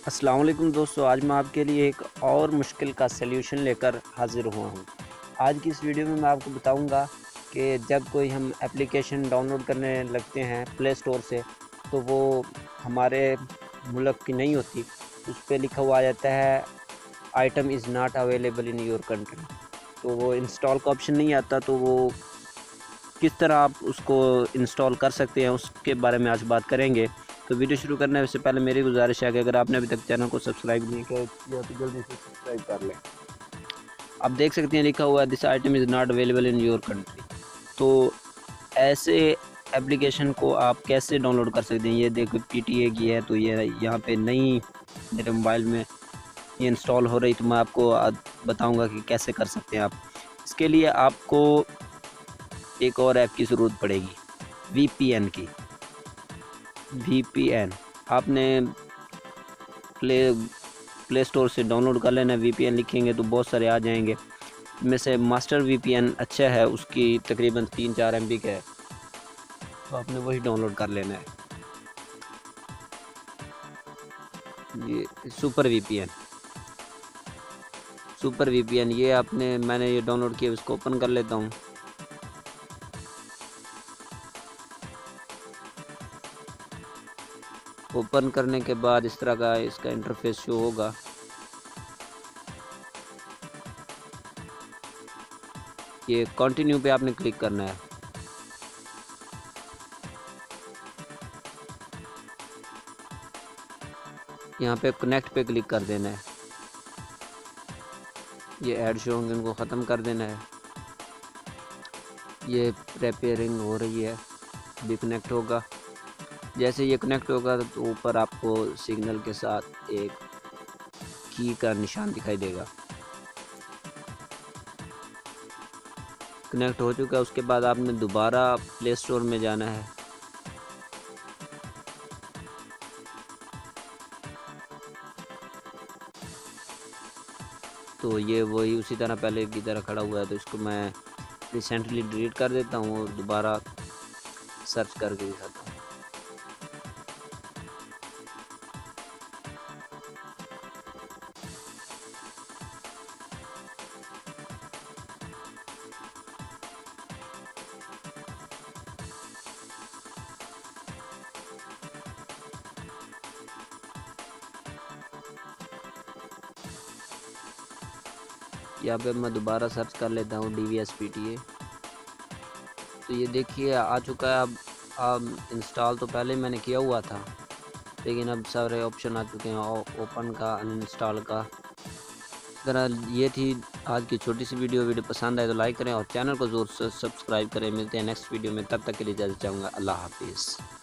अस्सलाम वालेकुम दोस्तों, आज मैं आपके लिए एक और मुश्किल का सल्यूशन लेकर हाज़िर हुआ हूँ। आज की इस वीडियो में मैं आपको बताऊँगा कि जब कोई हम एप्लीकेशन डाउनलोड करने लगते हैं प्ले स्टोर से, तो वो हमारे मुल्क की नहीं होती। उस पे लिखा हुआ आ जाता है item is not available in your country. तो वो इंस्टॉल का ऑप्शन नहीं आता, तो वो किस तरह आप उसको इंस्टॉल कर सकते हैं उसके बारे में आज बात करेंगे। तो वीडियो शुरू करने से पहले मेरी गुजारिश है कि अगर आपने अभी तक चैनल को सब्सक्राइब नहीं किया तो जल्दी से सब्सक्राइब कर लें। आप देख सकते हैं लिखा हुआ है this item is not available in your country. तो ऐसे एप्लीकेशन को आप कैसे डाउनलोड कर सकते हैं। ये देखो पीटीए की है, तो ये यहाँ पे नहीं मेरे मोबाइल में ये इंस्टॉल हो रही, तो मैं आपको बताऊँगा कि कैसे कर सकते हैं आप। इसके लिए आपको एक और ऐप की ज़रूरत पड़ेगी, वीपीएन की। वीपीएन आपने प्ले प्ले स्टोर से डाउनलोड कर लेना है। वीपीएन लिखेंगे तो बहुत सारे आ जाएंगे। इनमें से मास्टर वीपीएन अच्छा है, उसकी तकरीबन 3-4 MB का है, तो आपने वही डाउनलोड कर लेना है। ये सुपर वीपीएन ये मैंने ये डाउनलोड किया, इसको ओपन कर लेता हूँ। ओपन करने के बाद इस तरह का इसका इंटरफेस शो होगा। ये कंटिन्यू पे आपने क्लिक करना है। यहाँ पे कनेक्ट पे क्लिक कर देना है। ये ऐड शो होंगे, इनको ख़त्म कर देना है। ये रिपेयरिंग हो रही है, भी कनेक्ट होगा। जैसे ये कनेक्ट होगा तो ऊपर आपको सिग्नल के साथ एक की का निशान दिखाई देगा। कनेक्ट हो चुका है। उसके बाद आपने दोबारा प्ले स्टोर में जाना है। तो ये वही उसी तरह पहले की तरह खड़ा हुआ है, तो इसको मैं रिसेंटली डिलीट कर देता हूँ और दोबारा सर्च करके दिखाता हूँ। यहाँ पे मैं दोबारा सर्च कर लेता हूँ DVS-PTA। तो ये देखिए आ चुका है। अब इंस्टॉल तो पहले मैंने किया हुआ था, लेकिन अब सारे ऑप्शन आ चुके हैं ओपन का, अनइंस्टॉल का। इस तरह ये थी आज की छोटी सी वीडियो पसंद आए तो लाइक करें और चैनल को ज़रूर से सब्सक्राइब करें। मिलते हैं नेक्स्ट वीडियो में, तब तक के लिए इजाज़त चाहूँगा। अल्लाह हाफिज़।